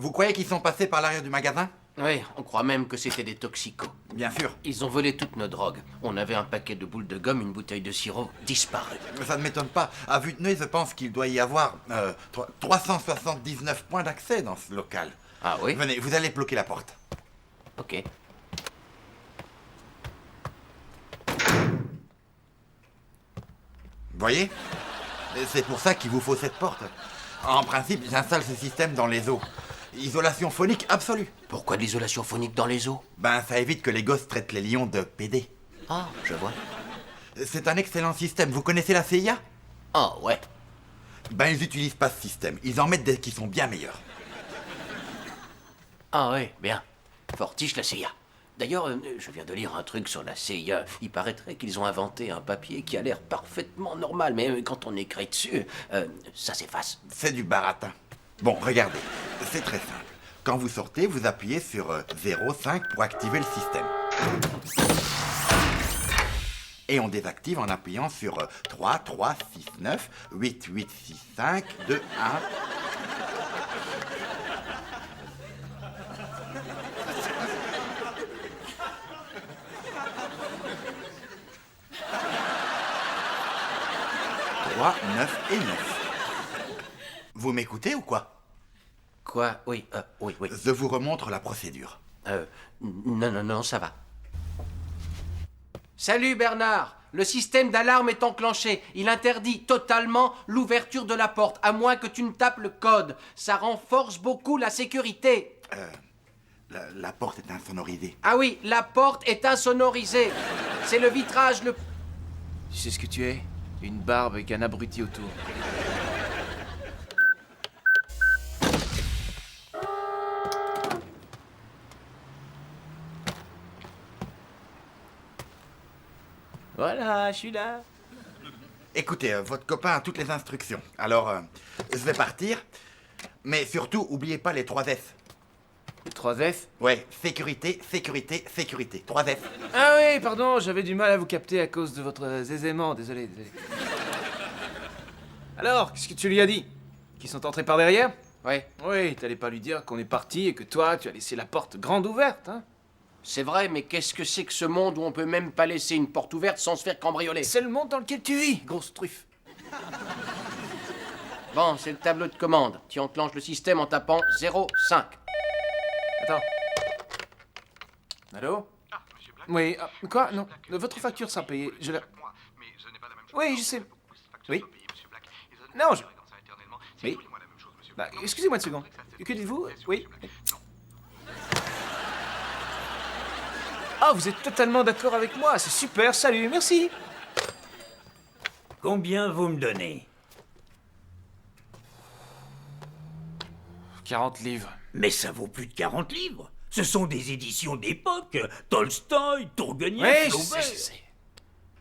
Vous croyez qu'ils sont passés par l'arrière du magasin? Oui, on croit même que c'était des toxicos. Bien sûr. Ils ont volé toutes nos drogues. On avait un paquet de boules de gomme, une bouteille de sirop, disparu. Ça ne m'étonne pas. À vue de nez, je pense qu'il doit y avoir 379 points d'accès dans ce local. Ah oui? Venez, vous allez bloquer la porte. Ok. Voyez? C'est pour ça qu'il vous faut cette porte. En principe, j'installe ce système dans les eaux. Isolation phonique absolue. Pourquoi de l'isolation phonique dans les eaux? Ben, ça évite que les gosses traitent les lions de PD. Ah, je vois. C'est un excellent système. Vous connaissez la CIA? Ah ouais. Ben, ils n'utilisent pas ce système. Ils en mettent des qui sont bien meilleurs. Ah oui, bien. Fortiche la CIA. D'ailleurs, je viens de lire un truc sur la CIA. Il paraîtrait qu'ils ont inventé un papier qui a l'air parfaitement normal, mais quand on écrit dessus, ça s'efface. C'est du baratin. Bon, regardez. C'est très simple. Quand vous sortez, vous appuyez sur 0,5 pour activer le système. Et on désactive en appuyant sur 3, 3, 6, 9, 8, 8, 6, 5, 2, 1. Trois, 9 et 9. Vous m'écoutez ou quoi? Quoi? Oui, oui. Je vous remontre la procédure. Non, ça va. Salut Bernard! Le système d'alarme est enclenché. Il interdit totalement l'ouverture de la porte, à moins que tu ne tapes le code. Ça renforce beaucoup la sécurité. La porte est insonorisée. Ah oui, la porte est insonorisée. C'est le vitrage le... Tu sais ce que tu es? Une barbe avec un abruti autour. Voilà, je suis là. Écoutez, votre copain a toutes les instructions. Alors, je vais partir. Mais surtout, oubliez pas les 3 F. Les 3 F? Ouais, sécurité, sécurité, sécurité. 3 F. Ah oui, pardon, j'avais du mal à vous capter à cause de votre zézément, désolé. Alors, qu'est-ce que tu lui as dit? Qu'ils sont entrés par derrière? Ouais, Oui, t'allais pas lui dire qu'on est parti et que toi, tu as laissé la porte grande ouverte, hein? c'est vrai, mais qu'est-ce que c'est que ce monde où on peut même pas laisser une porte ouverte sans se faire cambrioler? C'est le monde dans lequel tu vis, grosse truffe. Bon, c'est le tableau de commande. Tu enclenches le système en tapant 0,5. Attends. Allô? Ah, monsieur Black. Oui, quoi? Non, votre facture sera payée. Je la... Moi, mais ce n'est pas la même chose. Oui, je sais. Oui. Soit payé, monsieur Black. Et ça, Non, c'est comme ça éternellement. Si Oui. vous voulez moi la même chose, monsieur Bah, Black. Non, excusez-moi une c'est seconde. vrai que ça, c'est Que dites-vous? monsieur Oui. Black. Non. Ah, vous êtes totalement d'accord avec moi. C'est super, salut, merci. Combien vous me donnez? 40 livres. Mais ça vaut plus de 40 livres. Ce sont des éditions d'époque. Tolstoï, Tourguenieff, Oui, je Flaubert. sais.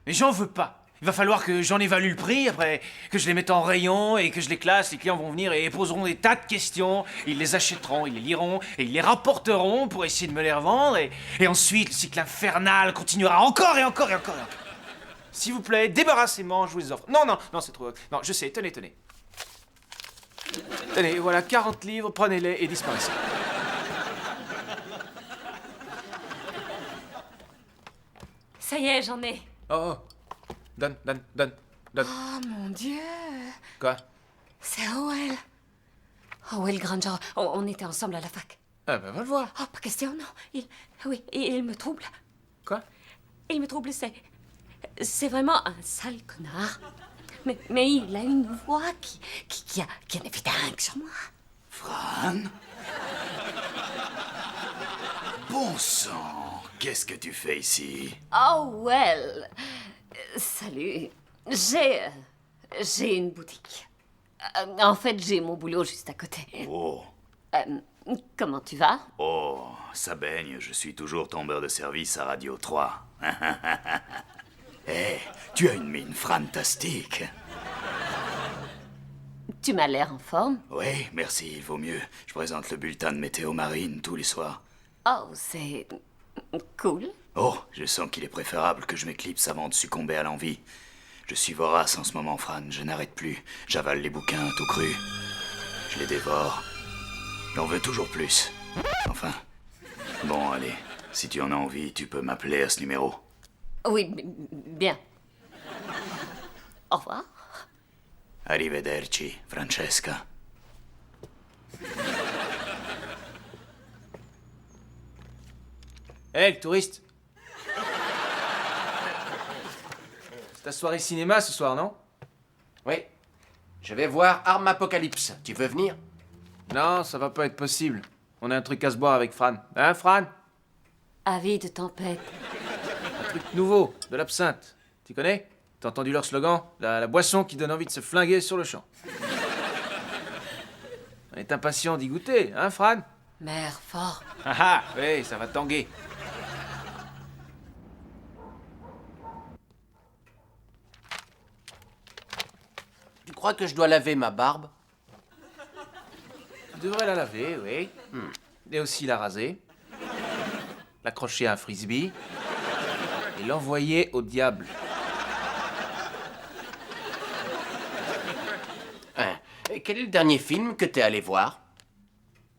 Mais j'en veux pas. Il va falloir que j'en évalue le prix, après que je les mette en rayon et que je les classe. Les clients vont venir et poseront des tas de questions. Ils les achèteront, ils les liront et ils les rapporteront pour essayer de me les revendre. Et ensuite, le cycle infernal continuera encore et encore et encore. Et encore. S'il vous plaît, débarrassez-moi, je vous les offre. Non, c'est trop... Non, je sais, tenez. Tenez, voilà, 40 livres, prenez-les et disparaissez. Ça y est, j'en ai. Oh, donne. Oh mon Dieu. Quoi? C'est Howell. Howell Granger. On était ensemble à la fac. Ah ben, va le voir. Oh, pas question, non. Oui, il me trouble. Quoi? Il me trouble, c'est vraiment un sale connard. Mais il a une voix qui a un effet dingue sur moi. Fran? Bon sang, qu'est-ce que tu fais ici? Oh, well. Salut. J'ai une boutique. En fait, j'ai mon boulot juste à côté. Oh, Comment tu vas? oh, ça baigne, je suis toujours tombeur de service à Radio 3. Hé, tu as une mine fantastique. Tu m'as l'air en forme. Oui, merci, il vaut mieux. Je présente le bulletin de météo marine tous les soirs. Oh, c'est cool. Oh, je sens qu'il est préférable que je m'éclipse avant de succomber à l'envie. Je suis vorace en ce moment, Fran, je n'arrête plus. J'avale les bouquins tout crus. Je les dévore. J'en veux toujours plus. Enfin. Bon, allez. Si tu en as envie, tu peux m'appeler à ce numéro. Oui, bien. Au revoir. Arrivederci, Francesca. Hé, le touriste. C'est ta soirée cinéma ce soir, non? Oui. Je vais voir Arme Apocalypse. Tu veux venir? Non, ça va pas être possible. On a un truc à se boire avec Fran. Hein, Fran? Avis de tempête. Un truc nouveau, de l'absinthe. Tu connais? T'as entendu leur slogan? La boisson qui donne envie de se flinguer sur le champ. On est impatient d'y goûter, hein, Fran? Mère fort. Ah ah, oui, ça va tanguer. Tu crois que je dois laver ma barbe? Tu devrais la laver, oui. Et aussi la raser. L'accrocher à un frisbee. Et l'envoyer au diable. Hein. Et quel est le dernier film que t'es allé voir?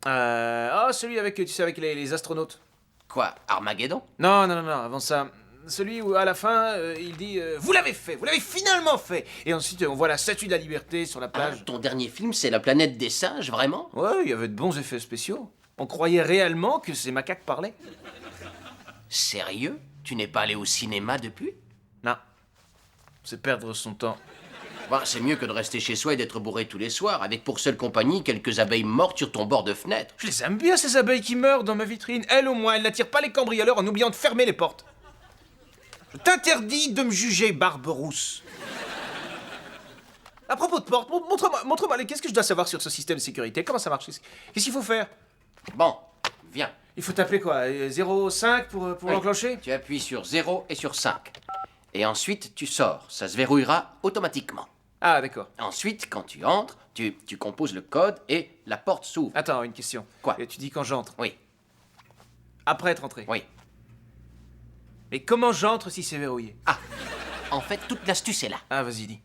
Oh, celui avec, tu sais, avec les astronautes. Quoi, Armageddon? Non, non, non, non, avant ça. Celui où, à la fin, il dit vous l'avez fait, vous l'avez finalement fait. Et ensuite, on voit la statue de la liberté sur la Ah, plage. ton dernier film, c'est La planète des singes, vraiment? Ouais, il y avait de bons effets spéciaux. On croyait réellement que ces macaques parlaient. Sérieux? Tu n'es pas allé au cinéma depuis? Non. C'est perdre son temps. Bah, c'est mieux que de rester chez soi et d'être bourré tous les soirs, avec pour seule compagnie quelques abeilles mortes sur ton bord de fenêtre. Je les aime bien, ces abeilles qui meurent dans ma vitrine. Elles, au moins, elles n'attirent pas les cambrioleurs en oubliant de fermer les portes. Je t'interdis de me juger, barbe rousse. À propos de porte, montre-moi, qu'est-ce que je dois savoir sur ce système de sécurité? Comment ça marche? Qu'est-ce qu'il faut faire? Bon, viens. Il faut t'appeler quoi? 0,5 pour Oui. l'enclencher? Tu appuies sur 0 et sur 5. Et ensuite, tu sors. Ça se verrouillera automatiquement. Ah, d'accord. Ensuite, quand tu entres, tu composes le code et la porte s'ouvre. Attends, une question. Quoi? Tu dis quand j'entre. Oui, Après être entré. oui. Mais comment j'entre si c'est verrouillé? Ah, en fait, toute l'astuce est là. Ah, vas-y, dis.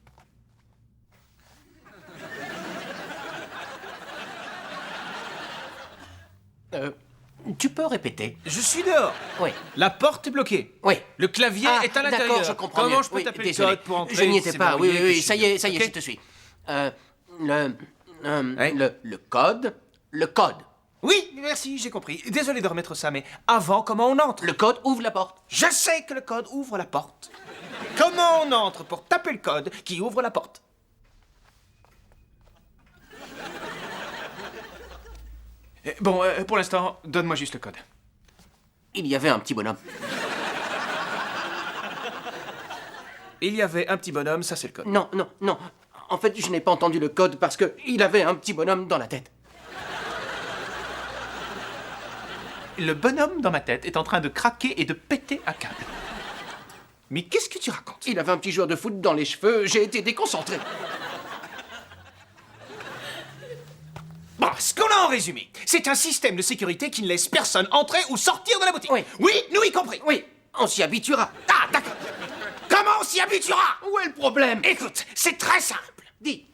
Tu peux répéter? Je suis dehors. Oui, La porte est bloquée. oui. Le clavier Ah, est à l'intérieur. d'accord, je comprends Comment mieux. je peux Oui, taper désolé. le code pour entrer? Je n'y si étais c'est pas. Oui, verrouillé, oui, que oui. je Ça y est, suis- Ok. je te suis. Ouais. Le code. Oui, merci, j'ai compris. Désolé de remettre ça, mais avant, comment on entre? Le code ouvre la porte. Je sais que le code ouvre la porte. Comment on entre pour taper le code qui ouvre la porte? Bon, pour l'instant, donne-moi juste le code. Il y avait un petit bonhomme. Il y avait un petit bonhomme, ça c'est le code. Non, non, non. En fait, je n'ai pas entendu le code parce que il avait un petit bonhomme dans la tête. Le bonhomme dans ma tête est en train de craquer et de péter un câble. Mais qu'est-ce que tu racontes? Il avait un petit joueur de foot dans les cheveux. J'ai été déconcentré. Bon, ce qu'on a en résumé, c'est un système de sécurité qui ne laisse personne entrer ou sortir de la boutique. Oui. Nous y compris. Oui, on s'y habituera. Ah, d'accord. Comment on s'y habituera? Où est le problème? Écoute, c'est très simple. Dis.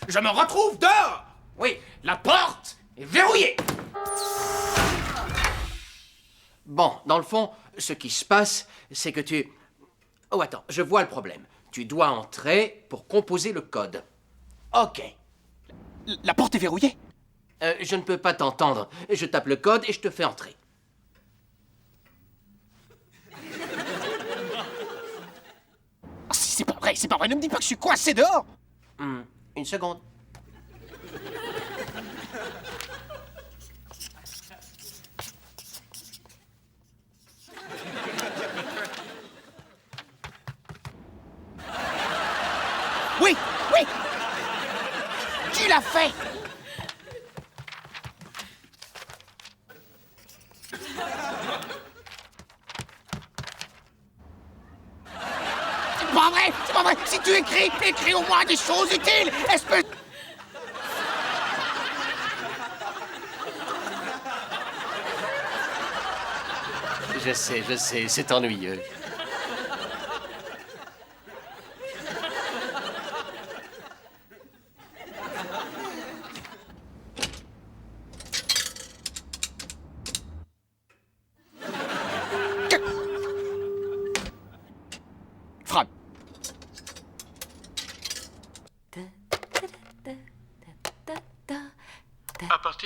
Je me retrouve dehors. Oui. La porte est verrouillée. Bon, dans le fond, ce qui se passe, c'est que tu... Oh, attends, je vois le problème. Tu dois entrer pour composer le code. Ok. La porte est verrouillée? Je ne peux pas t'entendre. Je tape le code et je te fais entrer. Oh, si, c'est pas vrai, ne me dis pas que je suis coincé dehors! Une seconde. Oui, oui! Tu l'as fait! C'est pas vrai! Si tu écris au moins des choses utiles! Espèce... Je sais, c'est ennuyeux.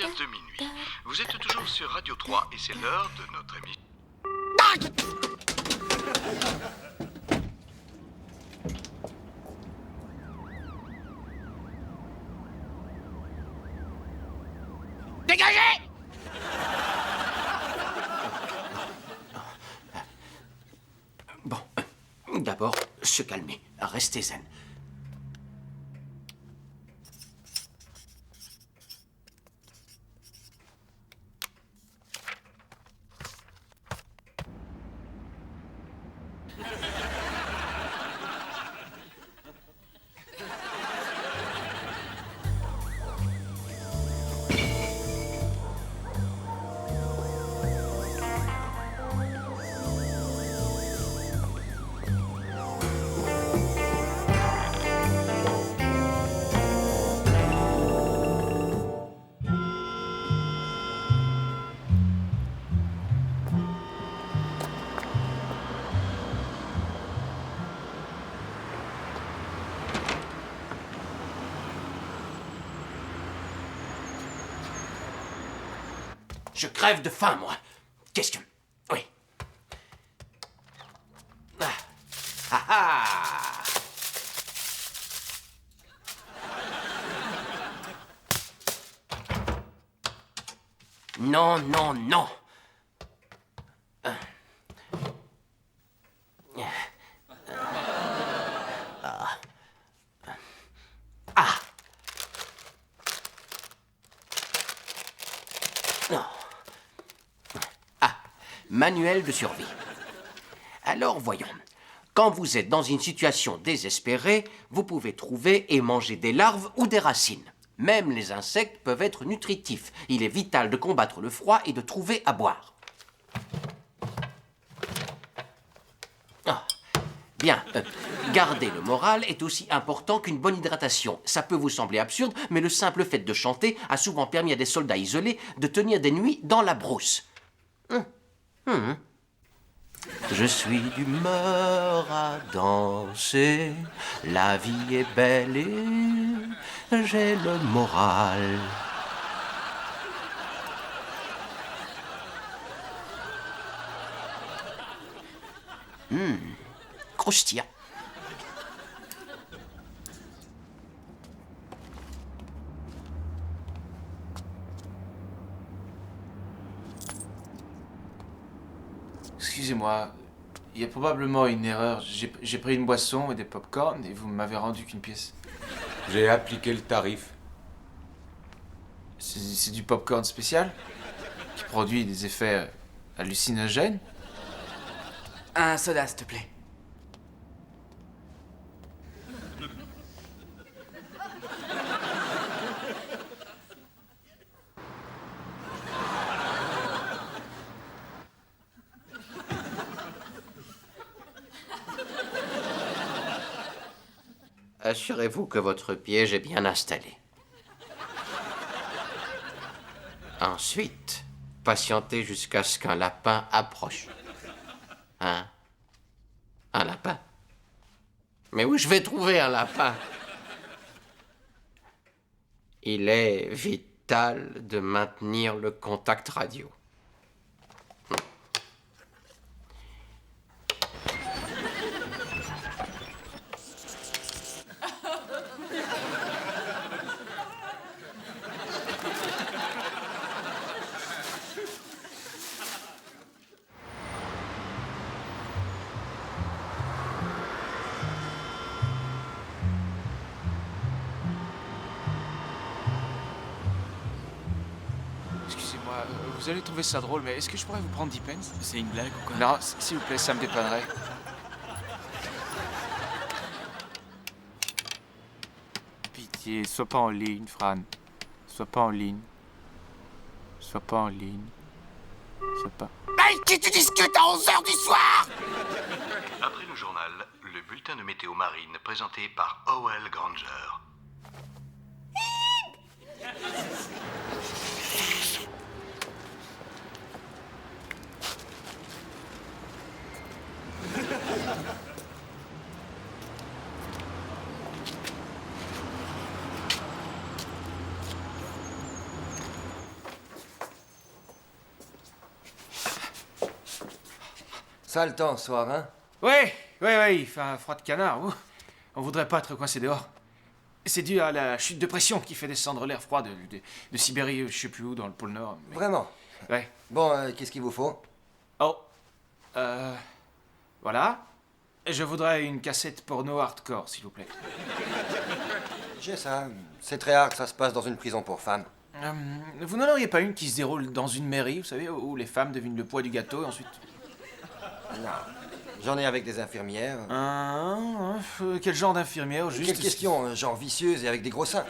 vers 2 minuit. Vous êtes toujours sur Radio 3 et c'est l'heure de notre émission. Dégagez! Bon, d'abord, se calmer, restez zen. Je crève de faim, moi. Qu'est-ce que... Oui. Ah. Ah ah. Non, non, non. Ah. Non. Manuel de survie. Alors voyons. Quand vous êtes dans une situation désespérée, vous pouvez trouver et manger des larves ou des racines. Même les insectes peuvent être nutritifs. Il est vital de combattre le froid et de trouver à boire. Ah. Bien. Garder le moral est aussi important qu'une bonne hydratation. Ça peut vous sembler absurde, mais le simple fait de chanter a souvent permis à des soldats isolés de tenir des nuits dans la brousse. Je suis d'humeur à danser, la vie est belle et j'ai le moral. Croustillant. Excusez-moi, il y a probablement une erreur. J'ai pris une boisson et des pop-corn et vous m'avez rendu qu'une pièce. J'ai appliqué le tarif. C'est du pop-corn spécial qui produit des effets hallucinogènes. Un soda, s'il te plaît. Assurez-vous que votre piège est bien installé. Ensuite, patientez jusqu'à ce qu'un lapin approche. Un lapin? Mais où je vais trouver un lapin? Il est vital de maintenir le contact radio. Excusez-moi, vous allez trouver ça drôle, mais est-ce que je pourrais vous prendre 10 pence? C'est une blague ou quoi? Non, s'il vous plaît, ça me dépannerait. Pitié, sois pas en ligne, Fran. Sois pas en ligne. Sois pas en ligne. Sois pas... Avec qui tu discutes à 11h du soir? Après le journal, le bulletin de météo marine présenté par Howell Granger. Sale temps ce soir, hein? Ouais, il fait un froid de canard. Ouh. On voudrait pas être coincé dehors. C'est dû à la chute de pression qui fait descendre l'air froid de Sibérie, je sais plus où, dans le pôle Nord. Mais... Vraiment? Ouais. Bon, qu'est-ce qu'il vous faut? Oh. Voilà. Je voudrais une cassette porno hardcore, s'il vous plaît. J'ai ça. C'est très rare que ça se passe dans une prison pour femmes. Vous n'en auriez pas une qui se déroule dans une mairie, vous savez, où les femmes devinent le poids du gâteau et ensuite... Non. J'en ai avec des infirmières. Quel genre d'infirmière, juste? Quelle question, genre vicieuse et avec des gros seins.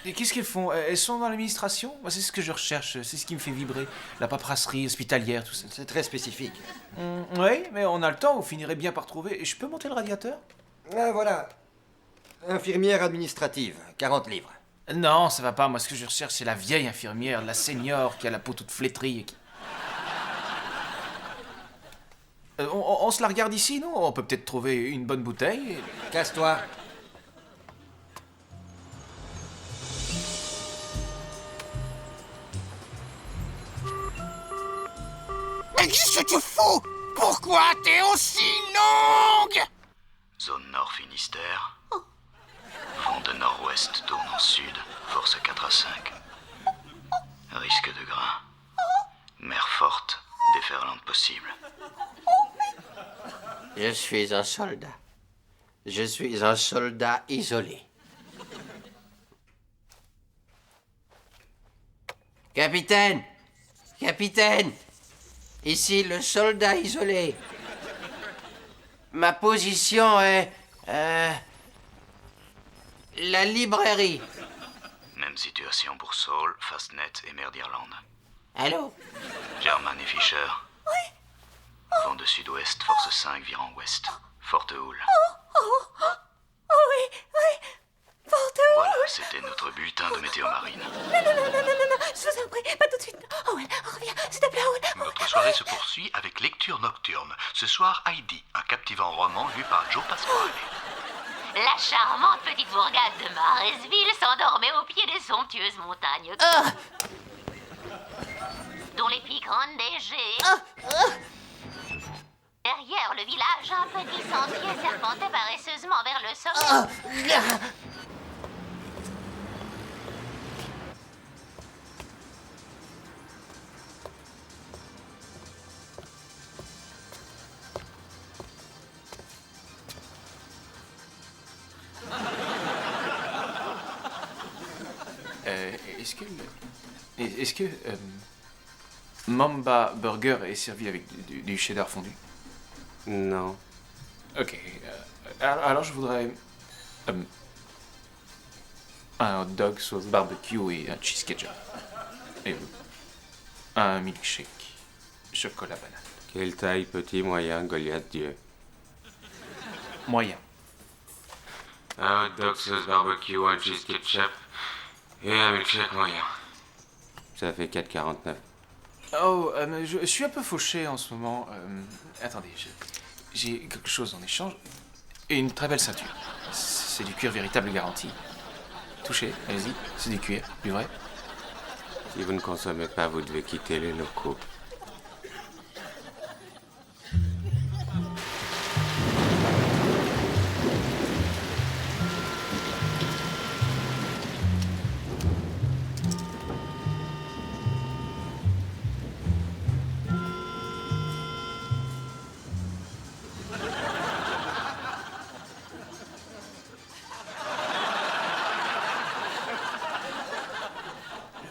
Et qu'est-ce qu'elles font? Elles sont dans l'administration? Moi, c'est ce que je recherche, c'est ce qui me fait vibrer. La paperasserie hospitalière, tout ça. C'est très spécifique. Oui, mais on a le temps, vous finirez bien par trouver. Et je peux monter le radiateur? Ah, voilà. Infirmière administrative, 40 livres. Non, ça va pas. Moi, ce que je recherche, c'est la vieille infirmière, la senior, qui a la peau toute flétrie et qui... on se la regarde ici, non? On peut peut-être trouver une bonne bouteille. Casse-toi. Mais qu'est-ce que tu fous? Pourquoi t'es aussi longue? Zone nord Finistère. Vent de nord-ouest tourne en sud, force 4 à 5. Risque de grain. Mer forte, déferlante possible. Je suis un soldat. Je suis un soldat isolé. Capitaine! Capitaine! Ici le soldat isolé. Ma position est... la librairie. Même situation pour Saul, Fastnet et Mer d'Irlande. Allô? German et Fischer. Oui. Vent de sud-ouest, force 5, virant ouest. Forte houle. Oui. Forte houle. Voilà, c'était notre bulletin de météo marine. Non, je vous en prie, pas tout de suite. Owen, reviens, s'il te plaît, Owen. Notre soirée se poursuit avec lecture nocturne. Ce soir, Heidi, un captivant roman lu par Joe Pasquale. La charmante petite bourgade de Maresville s'endormait au pied des somptueuses montagnes dont les pics enneigés. Derrière le village, un petit sentier serpentait paresseusement vers le sommet. Est-ce que Mamba Burger est servi avec du cheddar fondu? Non. Ok. Alors je voudrais un hot dog sauce barbecue et un cheese ketchup. Et vous? Un milkshake. Chocolat banane. Quelle taille, petit, moyen, Goliath, Dieu? Moyen. Un hot dog sauce barbecue, un cheese ketchup et un milkshake moyen. Ça fait 4,49. Oh, je suis un peu fauché en ce moment. Attendez, j'ai quelque chose en échange. Et une très belle ceinture. C'est du cuir véritable garanti. Touchez, allez-y, c'est du cuir, du vrai. Si vous ne consommez pas, vous devez quitter les locaux.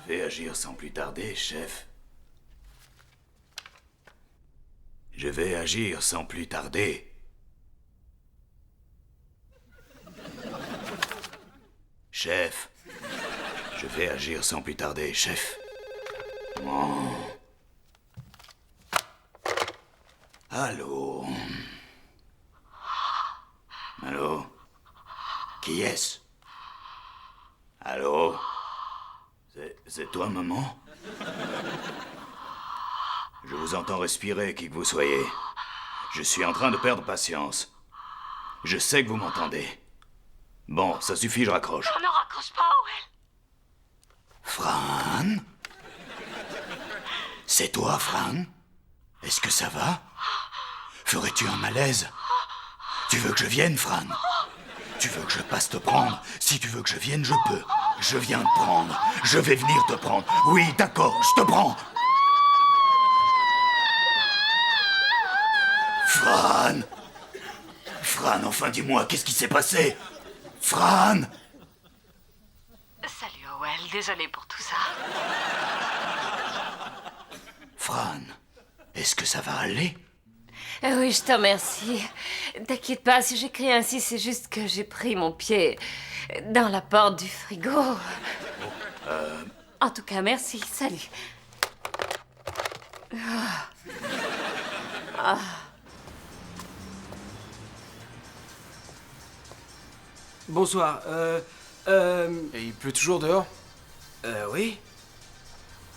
Je vais agir sans plus tarder, chef. Je vais agir sans plus tarder. Chef. Je vais agir sans plus tarder, chef. Oh. Allô? Allô? Qui est-ce? Allô? C'est toi, maman? Je vous entends respirer, qui que vous soyez. Je suis en train de perdre patience. Je sais que vous m'entendez. Bon, ça suffit, je raccroche. Non, ne raccroche pas, Owen. Fran? C'est toi, Fran? Est-ce que ça va? Ferais-tu un malaise? Tu veux que je vienne, Fran? Tu veux que je passe te prendre? Si tu veux que je vienne, je peux. Je viens te prendre. Je vais venir te prendre. Oui, d'accord, je te prends. Fran! Fran, enfin dis-moi, qu'est-ce qui s'est passé? Fran! Salut Howell, désolé pour tout ça. Fran, est-ce que ça va aller? Oui, je te remercie. T'inquiète pas, si j'écris ainsi, c'est juste que j'ai pris mon pied dans la porte du frigo. En tout cas, merci. Salut. Ah. Bonsoir. Et il pleut toujours dehors? Oui.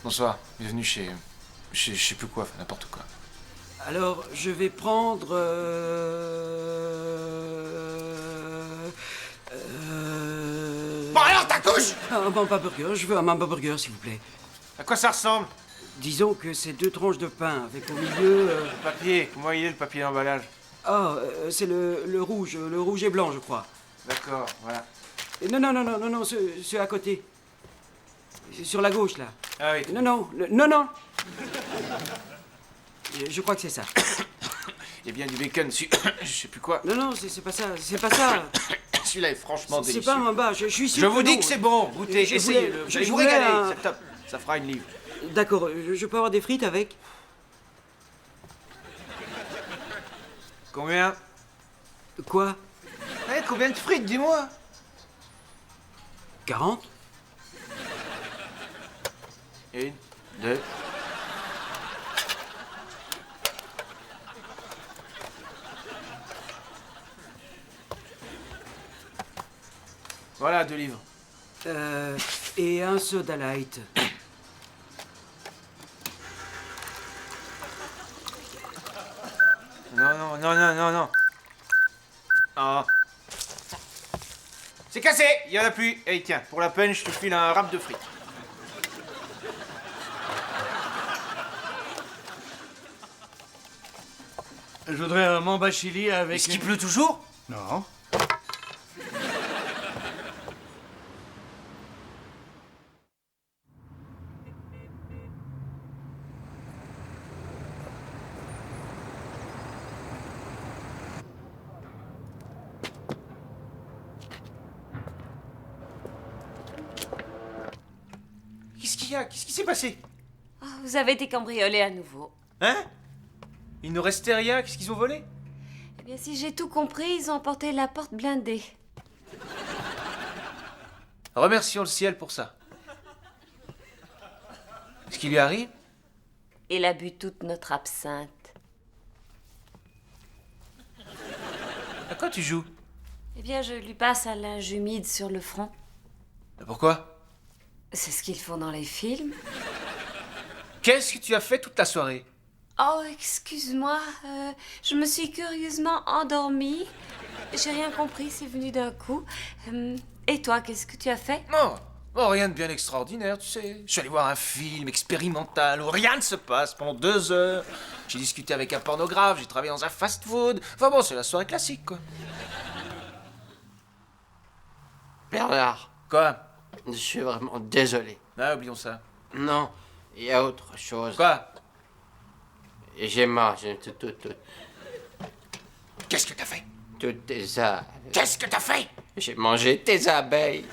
Bonsoir, bienvenue chez je sais plus quoi, enfin, n'importe quoi. Alors, je vais prendre... Bon alors, ta couche! Un Mamba Burger, je veux un Mamba Burger, s'il vous plaît. À quoi ça ressemble? Disons que c'est 2 tranches de pain, avec au milieu... Le papier, comment il est le papier d'emballage? Ah, c'est le rouge et blanc, je crois. D'accord, voilà. Et non, ce à côté. Sur la gauche, là. Ah oui. Non. Je crois que c'est ça. Il y a bien du bacon dessus, je sais plus quoi. Non, c'est pas ça, c'est pas ça. Celui-là est franchement délicieux. C'est pas un Mamba, je suis sûr. Je vous dis non. que c'est bon, goûtez, Je essayez-le. voulais- Vous allez je vous voulais régaler, un- c'est top. Ça fera une livre. D'accord, je peux avoir des frites avec? Combien? Quoi? Combien de frites, dis-moi? 40? 1, 2. Voilà, 2 livres. Et un soda light. Non. Ah. C'est cassé, il y en a plus. Hey, tiens, pour la peine, je te file un râpe de frites. Je voudrais un Mamba chili avec... Est-ce qu'il pleut toujours? Non. Qu'est-ce qu'il y a? Qu'est-ce qui s'est passé? Oh, vous avez été cambriolé à nouveau. Hein? Il ne restait rien, qu'est-ce qu'ils ont volé? Eh bien, si j'ai tout compris, ils ont emporté la porte blindée. Remercions le ciel pour ça. Ce qui lui arrive? Il a bu toute notre absinthe. À quoi tu joues? Eh bien, je lui passe un linge humide sur le front. Pourquoi? C'est ce qu'ils font dans les films. Qu'est-ce que tu as fait toute la soirée? Oh, excuse-moi, je me suis curieusement endormie. J'ai rien compris, c'est venu d'un coup. Et toi, qu'est-ce que tu as fait? Oh, rien de bien extraordinaire, tu sais. Je suis allé voir un film expérimental où rien ne se passe pendant 2 heures. J'ai discuté avec un pornographe, j'ai travaillé dans un fast-food. Enfin bon, c'est la soirée classique, quoi. Bernard. Quoi? Je suis vraiment désolé. Ah, oublions ça. Non, il y a autre chose. Quoi? J'ai mangé tout. Qu'est-ce que t'as fait? Toutes tes abeilles. Qu'est-ce que t'as fait? J'ai mangé tes abeilles.